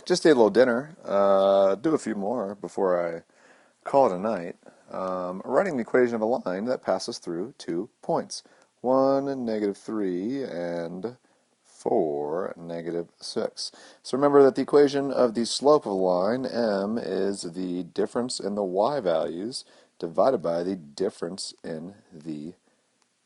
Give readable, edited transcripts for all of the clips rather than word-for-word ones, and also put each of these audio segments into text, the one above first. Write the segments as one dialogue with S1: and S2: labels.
S1: Just ate a little dinner. Do a few more before I call it a night. Writing the equation of a line that passes through 2 points. 1, -3, and 4, -6. So remember that the equation of the slope of a line, m, is the difference in the y values divided by the difference in the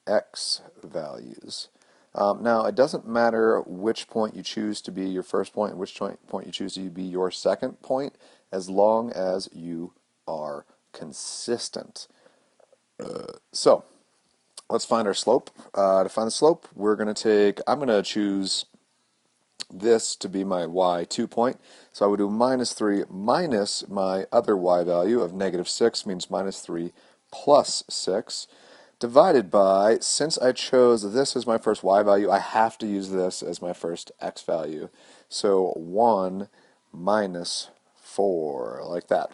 S1: x values. Now, it doesn't matter which point you choose to be your first point and which point you choose to be your second point, as long as you are consistent. So, let's find our slope. To find the slope, I'm going to choose this to be my y2 point. So I would do -3 minus my other y value of -6, means -3 plus 6, divided by, since I chose this as my first y value, I have to use this as my first x value. So 1 minus 4, like that.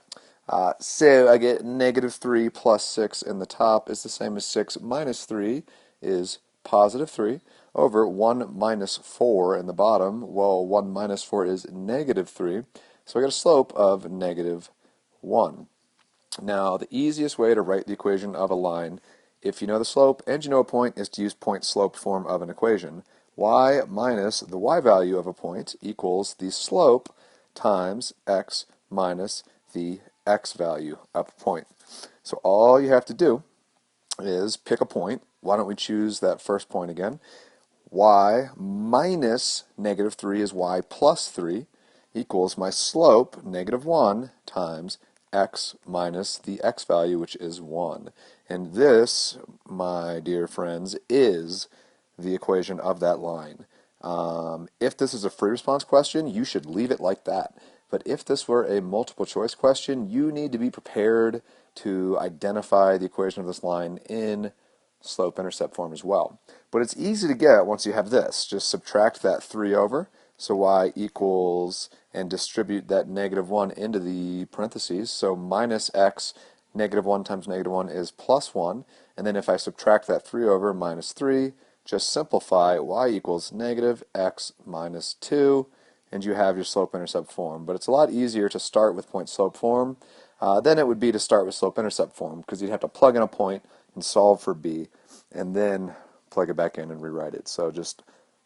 S1: So I get -3 plus 6 in the top is the same as 6 minus 3 is +3 over 1 minus 4 in the bottom. Well, 1 minus 4 is -3. So I get a slope of -1. Now, the easiest way to write the equation of a line, if you know the slope and you know a point, is to use point-slope form of an equation. Y minus the y value of a point equals the slope times x minus the x value of a point. So all you have to do is pick a point. Why don't we choose that first point again? Y minus -3 is y plus 3 equals my slope, -1, times x minus the x value, which is 1. And this, my dear friends, is the equation of that line. If this is a free response question, you should leave it like that. But if this were a multiple choice question, you need to be prepared to identify the equation of this line in slope-intercept form as well. But it's easy to get once you have this. Just subtract that 3 over, so y equals, and distribute that -1 into the parentheses. So minus x, -1 times -1 is +1. And then if I subtract that 3 over, -3, just simplify, y equals -x minus 2, and you have your slope-intercept form. But it's a lot easier to start with point-slope form than it would be to start with slope-intercept form, because you'd have to plug in a point and solve for b, and then plug it back in and rewrite it. So just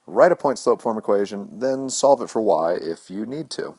S1: write a point-slope form equation, then solve it for y if you need to.